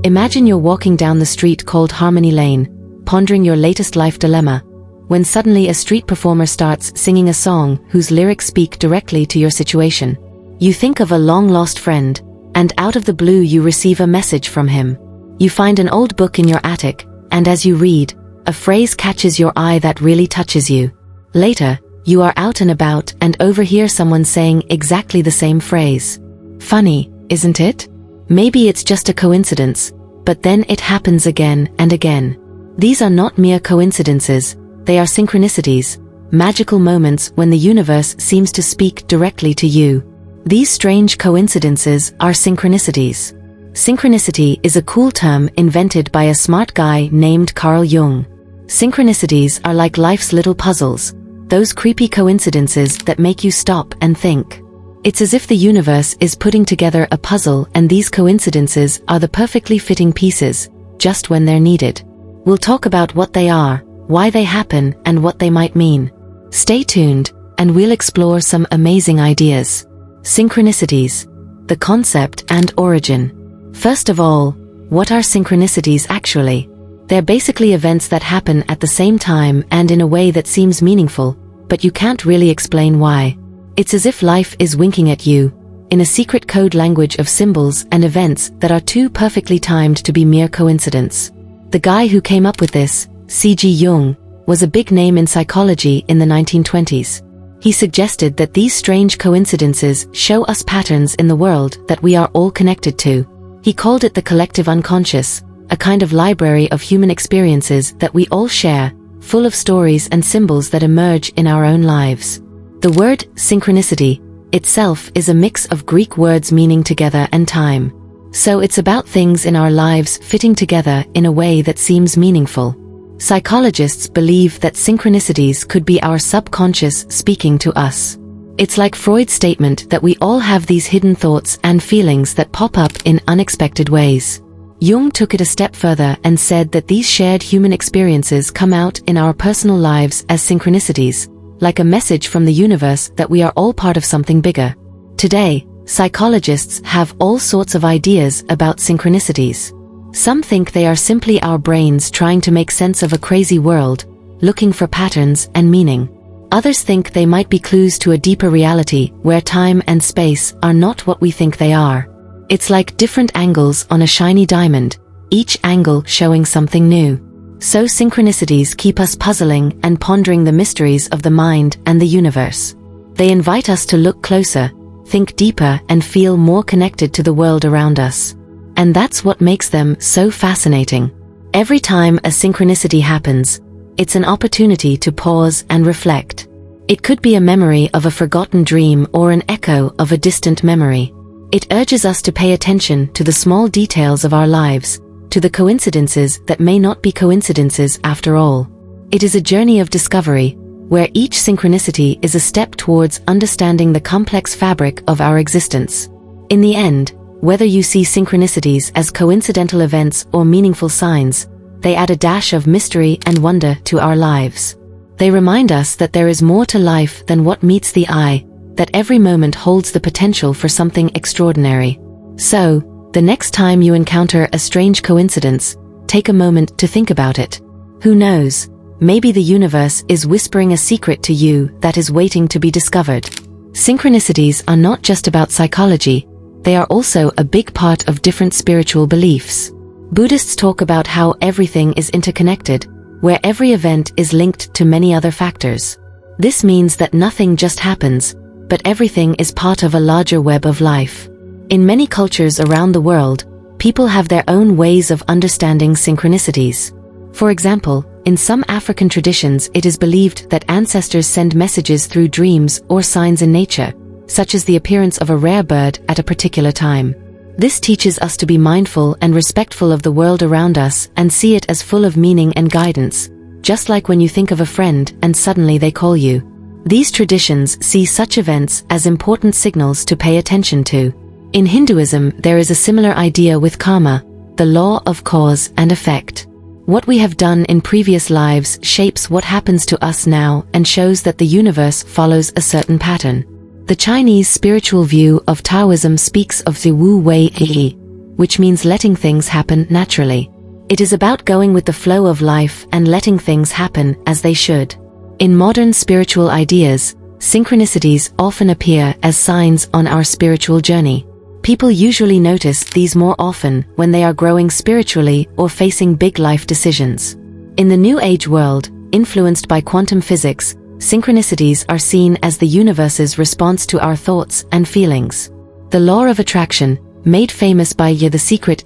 Imagine you're walking down the street called Harmony Lane, pondering your latest life dilemma, when suddenly a street performer starts singing a song whose lyrics speak directly to your situation. You think of a long-lost friend, and out of the blue you receive a message from him. You find an old book in your attic, and as you read, a phrase catches your eye that really touches you. Later, you are out and about and overhear someone saying exactly the same phrase. Funny, isn't it? Maybe it's just a coincidence, but then it happens again and again. These are not mere coincidences, they are synchronicities, magical moments when the universe seems to speak directly to you. These strange coincidences are synchronicities. Synchronicity is a cool term invented by a smart guy named Jung. Synchronicities are like life's little puzzles, those creepy coincidences that make you stop and think. It's as if the universe is putting together a puzzle and these coincidences are the perfectly fitting pieces, just when they're needed. We'll talk about what they are, why they happen, and what they might mean. Stay tuned, and we'll explore some amazing ideas. Synchronicities, the concept and origin. First of all, what are synchronicities actually? They're basically events that happen at the same time and in a way that seems meaningful, but you can't really explain why. It's as if life is winking at you, in a secret code language of symbols and events that are too perfectly timed to be mere coincidence. The guy who came up with this, Jung, was a big name in psychology in the 1920s. He suggested that these strange coincidences show us patterns in the world that we are all connected to. He called it the collective unconscious, a kind of library of human experiences that we all share, full of stories and symbols that emerge in our own lives. The word synchronicity itself is a mix of Greek words meaning together and time. So it's about things in our lives fitting together in a way that seems meaningful. Psychologists believe that synchronicities could be our subconscious speaking to us. It's like Freud's statement that we all have these hidden thoughts and feelings that pop up in unexpected ways. Jung took it a step further and said that these shared human experiences come out in our personal lives as synchronicities, like a message from the universe that we are all part of something bigger. Today, psychologists have all sorts of ideas about synchronicities. Some think they are simply our brains trying to make sense of a crazy world, looking for patterns and meaning. Others think they might be clues to a deeper reality where time and space are not what we think they are. It's like different angles on a shiny diamond, each angle showing something new. So synchronicities keep us puzzling and pondering the mysteries of the mind and the universe. They invite us to look closer, think deeper, and feel more connected to the world around us. And that's what makes them so fascinating. Every time a synchronicity happens, it's an opportunity to pause and reflect. It could be a memory of a forgotten dream or an echo of a distant memory. It urges us to pay attention to the small details of our lives, to the coincidences that may not be coincidences after all. It is a journey of discovery, where each synchronicity is a step towards understanding the complex fabric of our existence. In the end, whether you see synchronicities as coincidental events or meaningful signs, they add a dash of mystery and wonder to our lives. They remind us that there is more to life than what meets the eye, that every moment holds the potential for something extraordinary. So, the next time you encounter a strange coincidence, take a moment to think about it. Who knows, maybe the universe is whispering a secret to you that is waiting to be discovered. Synchronicities are not just about psychology, they are also a big part of different spiritual beliefs. Buddhists talk about how everything is interconnected, where every event is linked to many other factors. This means that nothing just happens, but everything is part of a larger web of life. In many cultures around the world, people have their own ways of understanding synchronicities. For example, in some African traditions it is believed that ancestors send messages through dreams or signs in nature, such as the appearance of a rare bird at a particular time. This teaches us to be mindful and respectful of the world around us and see it as full of meaning and guidance, just like when you think of a friend and suddenly they call you. These traditions see such events as important signals to pay attention to. In Hinduism, there is a similar idea with karma, the law of cause and effect. What we have done in previous lives shapes what happens to us now and shows that the universe follows a certain pattern. The Chinese spiritual view of Taoism speaks of the Wu Wei Yi, which means letting things happen naturally. It is about going with the flow of life and letting things happen as they should. In modern spiritual ideas, synchronicities often appear as signs on our spiritual journey. People usually notice these more often when they are growing spiritually or facing big life decisions. In the New Age world, influenced by quantum physics, synchronicities are seen as the universe's response to our thoughts and feelings. The law of attraction, made famous by The Secret,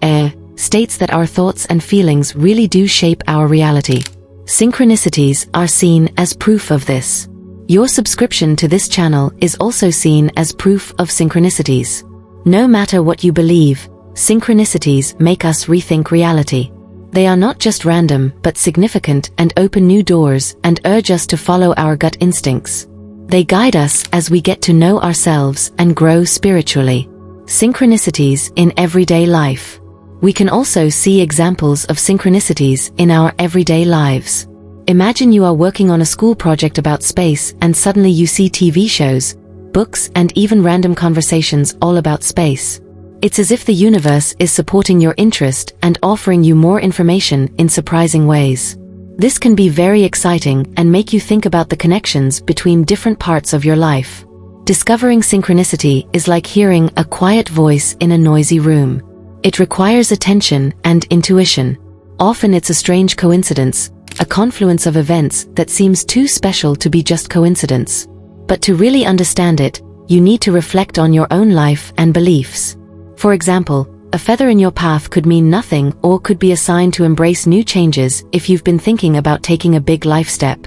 states that our thoughts and feelings really do shape our reality. Synchronicities are seen as proof of this. Your subscription to this channel is also seen as proof of synchronicities. No matter what you believe, synchronicities make us rethink reality. They are not just random but significant and open new doors and urge us to follow our gut instincts. They guide us as we get to know ourselves and grow spiritually. Synchronicities in everyday life. We can also see examples of synchronicities in our everyday lives. Imagine you are working on a school project about space and suddenly you see TV shows, books, and even random conversations all about space. It's as if the universe is supporting your interest and offering you more information in surprising ways. This can be very exciting and make you think about the connections between different parts of your life. Discovering synchronicity is like hearing a quiet voice in a noisy room. It requires attention and intuition. Often it's a strange coincidence, a confluence of events that seems too special to be just coincidence. But to really understand it, you need to reflect on your own life and beliefs. For example, a feather in your path could mean nothing or could be a sign to embrace new changes if you've been thinking about taking a big life step.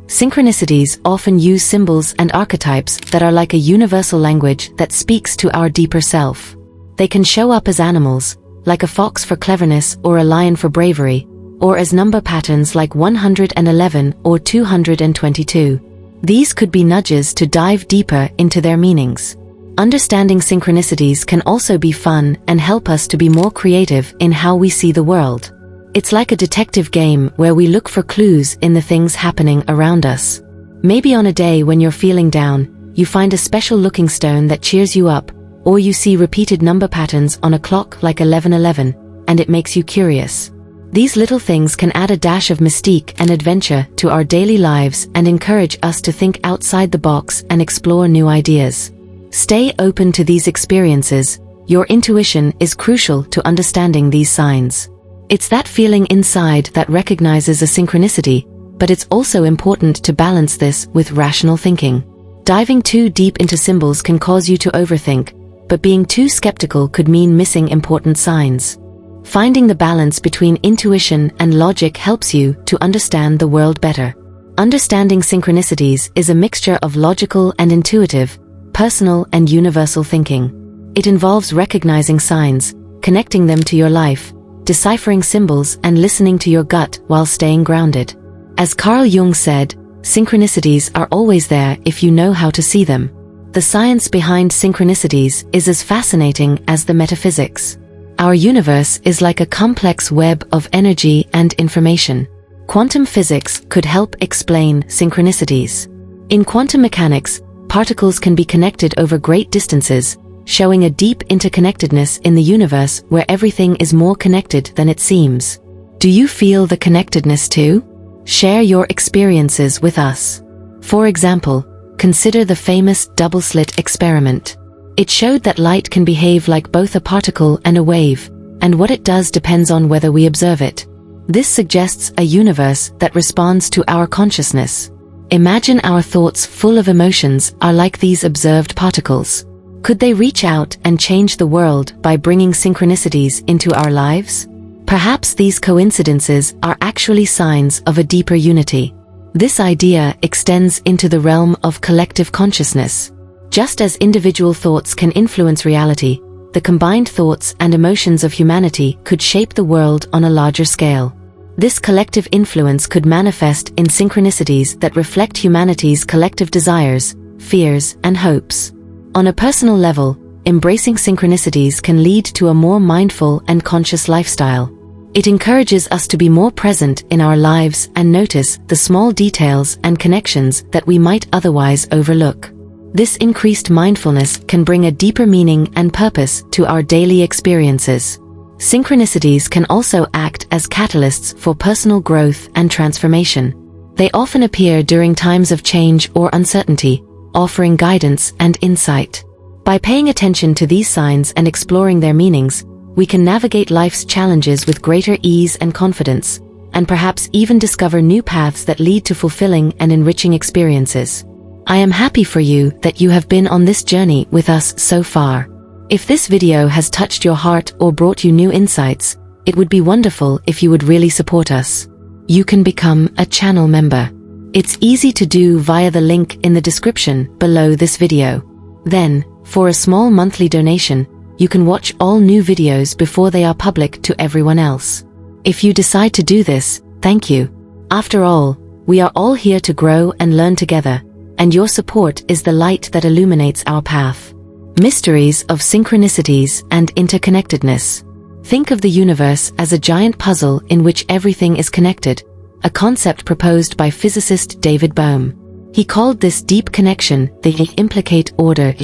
Synchronicities often use symbols and archetypes that are like a universal language that speaks to our deeper self. They can show up as animals, like a fox for cleverness or a lion for bravery, or as number patterns like 111 or 222. These could be nudges to dive deeper into their meanings. Understanding synchronicities can also be fun and help us to be more creative in how we see the world. It's like a detective game where we look for clues in the things happening around us. Maybe on a day when you're feeling down, you find a special looking stone that cheers you up, or you see repeated number patterns on a clock like 1111, and it makes you curious. These little things can add a dash of mystique and adventure to our daily lives and encourage us to think outside the box and explore new ideas. Stay open to these experiences. Your intuition is crucial to understanding these signs. It's that feeling inside that recognizes a synchronicity, but it's also important to balance this with rational thinking. Diving too deep into symbols can cause you to overthink, but being too skeptical could mean missing important signs. Finding the balance between intuition and logic helps you to understand the world better. Understanding synchronicities is a mixture of logical and intuitive, personal and universal thinking. It involves recognizing signs, connecting them to your life, deciphering symbols, and listening to your gut while staying grounded. As Carl Jung said, synchronicities are always there if you know how to see them. The science behind synchronicities is as fascinating as the metaphysics. Our universe is like a complex web of energy and information. Quantum physics could help explain synchronicities. In quantum mechanics, particles can be connected over great distances, showing a deep interconnectedness in the universe where everything is more connected than it seems. Do you feel the connectedness too? Share your experiences with us. For example, consider the famous double-slit experiment. It showed that light can behave like both a particle and a wave, and what it does depends on whether we observe it. This suggests a universe that responds to our consciousness. Imagine our thoughts full of emotions are like these observed particles. Could they reach out and change the world by bringing synchronicities into our lives? Perhaps these coincidences are actually signs of a deeper unity. This idea extends into the realm of collective consciousness. Just as individual thoughts can influence reality, the combined thoughts and emotions of humanity could shape the world on a larger scale. This collective influence could manifest in synchronicities that reflect humanity's collective desires, fears, and hopes. On a personal level, embracing synchronicities can lead to a more mindful and conscious lifestyle. It encourages us to be more present in our lives and notice the small details and connections that we might otherwise overlook. This increased mindfulness can bring a deeper meaning and purpose to our daily experiences. Synchronicities can also act as catalysts for personal growth and transformation. They often appear during times of change or uncertainty, offering guidance and insight. By paying attention to these signs and exploring their meanings, we can navigate life's challenges with greater ease and confidence, and perhaps even discover new paths that lead to fulfilling and enriching experiences. I am happy for you that you have been on this journey with us so far. If this video has touched your heart or brought you new insights, it would be wonderful if you would really support us. You can become a channel member. It's easy to do via the link in the description below this video. Then, for a small monthly donation, you can watch all new videos before they are public to everyone else. If you decide to do this, thank you. After all, we are all here to grow and learn together, and your support is the light that illuminates our path. Mysteries of synchronicities and interconnectedness. Think of the universe as a giant puzzle in which everything is connected, a concept proposed by physicist David Bohm. He called this deep connection the implicate order.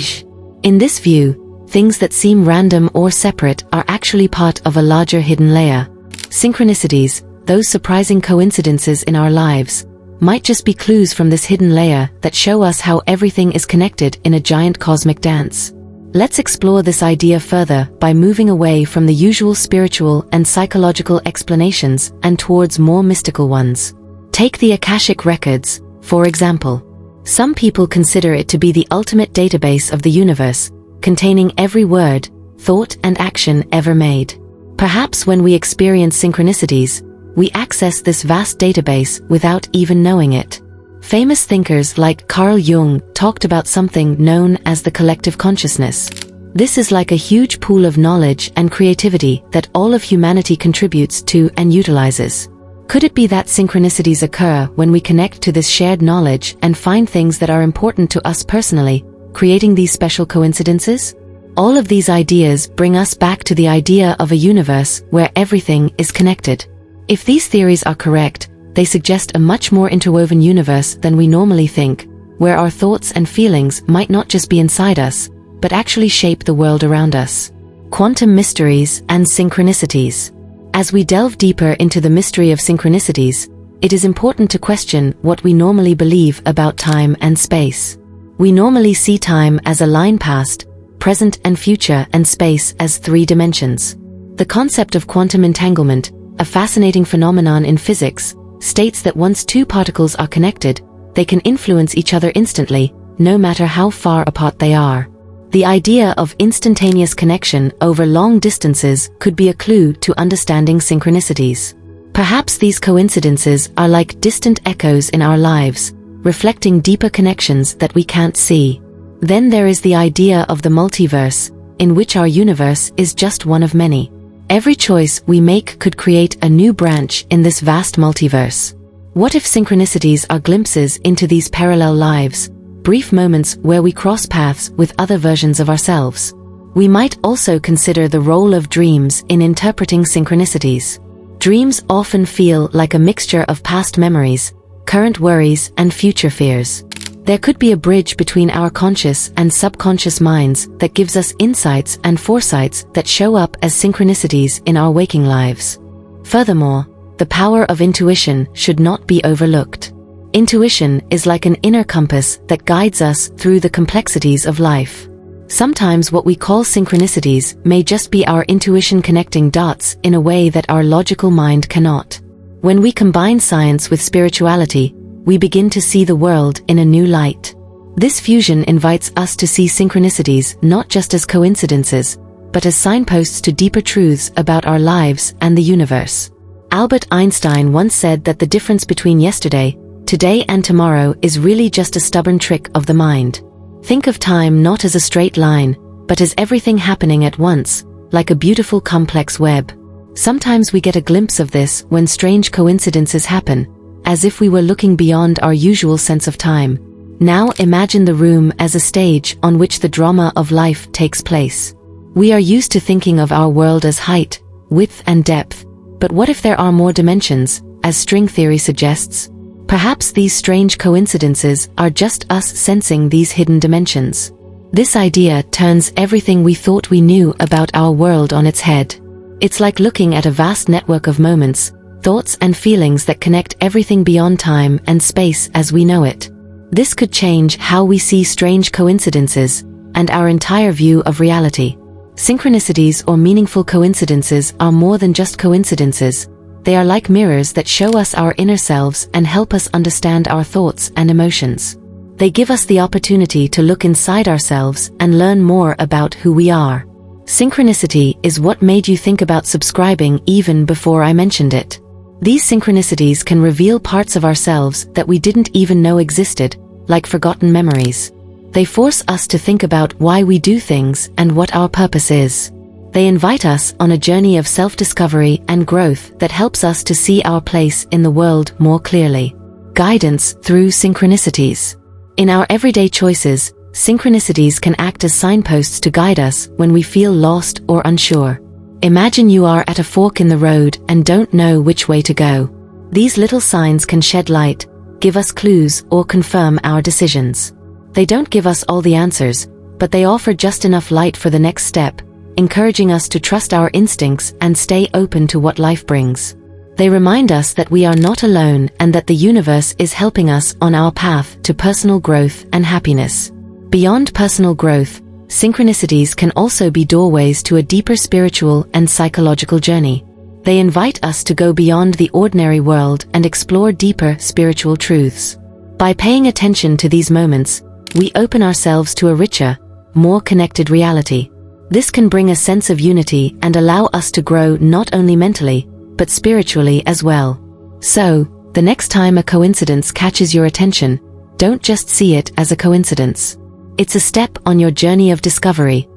In this view, things that seem random or separate are actually part of a larger hidden layer. Synchronicities, those surprising coincidences in our lives, might just be clues from this hidden layer that show us how everything is connected in a giant cosmic dance. Let's explore this idea further by moving away from the usual spiritual and psychological explanations and towards more mystical ones. Take the Akashic Records, for example. Some people consider it to be the ultimate database of the universe, containing every word, thought, and action ever made. Perhaps when we experience synchronicities, we access this vast database without even knowing it. Famous thinkers like Carl Jung talked about something known as the collective consciousness. This is like a huge pool of knowledge and creativity that all of humanity contributes to and utilizes. Could it be that synchronicities occur when we connect to this shared knowledge and find things that are important to us personally, creating these special coincidences? All of these ideas bring us back to the idea of a universe where everything is connected. If these theories are correct, they suggest a much more interwoven universe than we normally think, where our thoughts and feelings might not just be inside us, but actually shape the world around us. Quantum mysteries and synchronicities. As we delve deeper into the mystery of synchronicities, it is important to question what we normally believe about time and space. We normally see time as a line past, present and future, and space as 3 dimensions. The concept of quantum entanglement, a fascinating phenomenon in physics, states that once 2 particles are connected, they can influence each other instantly, no matter how far apart they are. The idea of instantaneous connection over long distances could be a clue to understanding synchronicities. Perhaps these coincidences are like distant echoes in our lives, reflecting deeper connections that we can't see. Then there is the idea of the multiverse, in which our universe is just one of many. Every choice we make could create a new branch in this vast multiverse. What if synchronicities are glimpses into these parallel lives, brief moments where we cross paths with other versions of ourselves? We might also consider the role of dreams in interpreting synchronicities. Dreams often feel like a mixture of past memories, current worries, and future fears. There could be a bridge between our conscious and subconscious minds that gives us insights and foresights that show up as synchronicities in our waking lives. Furthermore, the power of intuition should not be overlooked. Intuition is like an inner compass that guides us through the complexities of life. Sometimes what we call synchronicities may just be our intuition connecting dots in a way that our logical mind cannot. When we combine science with spirituality, we begin to see the world in a new light. This fusion invites us to see synchronicities not just as coincidences, but as signposts to deeper truths about our lives and the universe. Albert Einstein once said that the difference between yesterday, today, and tomorrow is really just a stubborn trick of the mind. Think of time not as a straight line, but as everything happening at once, like a beautiful complex web. Sometimes we get a glimpse of this when strange coincidences happen, as if we were looking beyond our usual sense of time. Now imagine the room as a stage on which the drama of life takes place. We are used to thinking of our world as height, width, and depth, but what if there are more dimensions, as string theory suggests? Perhaps these strange coincidences are just us sensing these hidden dimensions. This idea turns everything we thought we knew about our world on its head. It's like looking at a vast network of moments, thoughts and feelings that connect everything beyond time and space as we know it. This could change how we see strange coincidences and our entire view of reality. Synchronicities or meaningful coincidences are more than just coincidences. They are like mirrors that show us our inner selves and help us understand our thoughts and emotions. They give us the opportunity to look inside ourselves and learn more about who we are. Synchronicity is what made you think about subscribing even before I mentioned it. These synchronicities can reveal parts of ourselves that we didn't even know existed, like forgotten memories. They force us to think about why we do things and what our purpose is. They invite us on a journey of self-discovery and growth that helps us to see our place in the world more clearly. Guidance through synchronicities. In our everyday choices, synchronicities can act as signposts to guide us when we feel lost or unsure. Imagine you are at a fork in the road and don't know which way to go. These little signs can shed light, give us clues, or confirm our decisions. They don't give us all the answers, but they offer just enough light for the next step, encouraging us to trust our instincts and stay open to what life brings. They remind us that we are not alone and that the universe is helping us on our path to personal growth and happiness. Beyond personal growth, synchronicities can also be doorways to a deeper spiritual and psychological journey. They invite us to go beyond the ordinary world and explore deeper spiritual truths. By paying attention to these moments, we open ourselves to a richer, more connected reality. This can bring a sense of unity and allow us to grow not only mentally, but spiritually as well. So, the next time a coincidence catches your attention, don't just see it as a coincidence. It's a step on your journey of discovery,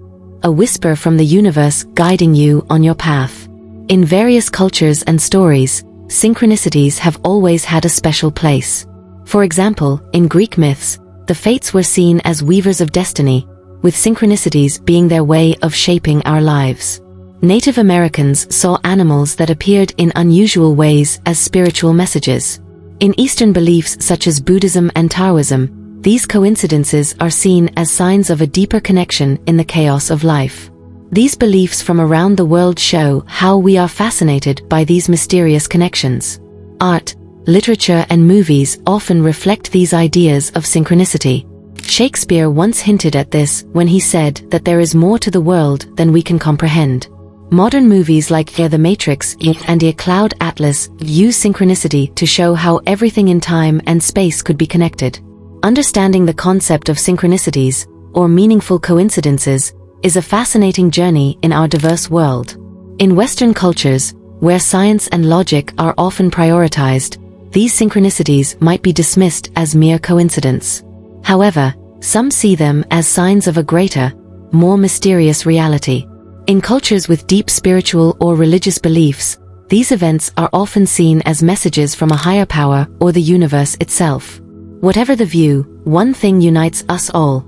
a whisper from the universe guiding you on your path. In various cultures and stories, synchronicities have always had a special place. For example, in Greek myths, the fates were seen as weavers of destiny, with synchronicities being their way of shaping our lives. Native Americans saw animals that appeared in unusual ways as spiritual messages. In Eastern beliefs such as Buddhism and Taoism, these coincidences are seen as signs of a deeper connection in the chaos of life. These beliefs from around the world show how we are fascinated by these mysterious connections. Art, literature and movies often reflect these ideas of synchronicity. Shakespeare once hinted at this when he said that there is more to the world than we can comprehend. Modern movies like The Matrix and The Cloud Atlas use synchronicity to show how everything in time and space could be connected. Understanding the concept of synchronicities, or meaningful coincidences, is a fascinating journey in our diverse world. In Western cultures, where science and logic are often prioritized, these synchronicities might be dismissed as mere coincidence. However, some see them as signs of a greater, more mysterious reality. In cultures with deep spiritual or religious beliefs, these events are often seen as messages from a higher power or the universe itself. Whatever the view, one thing unites us all: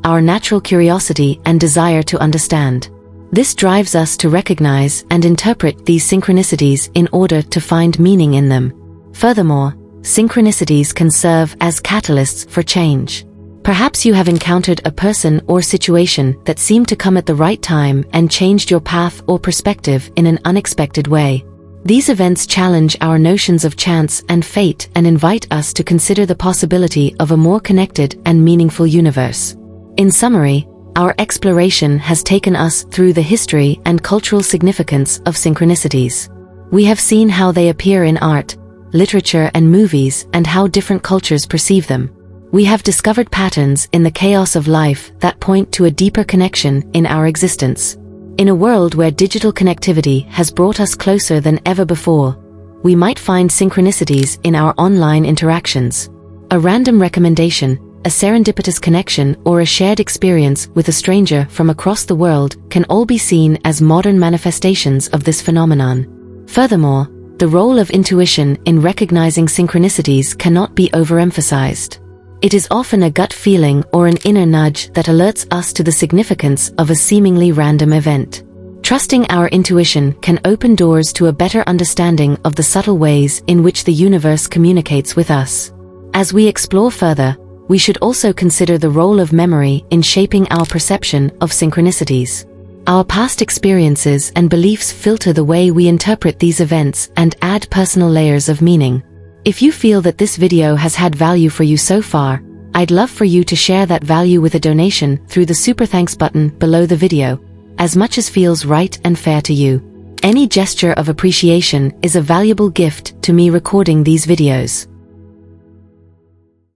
our natural curiosity and desire to understand. This drives us to recognize and interpret these synchronicities in order to find meaning in them. Furthermore, synchronicities can serve as catalysts for change. Perhaps you have encountered a person or situation that seemed to come at the right time and changed your path or perspective in an unexpected way. These events challenge our notions of chance and fate and invite us to consider the possibility of a more connected and meaningful universe. In summary, our exploration has taken us through the history and cultural significance of synchronicities. We have seen how they appear in art, literature and movies, and how different cultures perceive them. We have discovered patterns in the chaos of life that point to a deeper connection in our existence. In a world where digital connectivity has brought us closer than ever before, we might find synchronicities in our online interactions. A random recommendation, a serendipitous connection, or a shared experience with a stranger from across the world can all be seen as modern manifestations of this phenomenon. Furthermore, the role of intuition in recognizing synchronicities cannot be overemphasized. It is often a gut feeling or an inner nudge that alerts us to the significance of a seemingly random event. Trusting our intuition can open doors to a better understanding of the subtle ways in which the universe communicates with us. As we explore further, we should also consider the role of memory in shaping our perception of synchronicities. Our past experiences and beliefs filter the way we interpret these events and add personal layers of meaning. If you feel that this video has had value for you so far, I'd love for you to share that value with a donation through the Super Thanks button below the video, as much as feels right and fair to you. Any gesture of appreciation is a valuable gift to me recording these videos.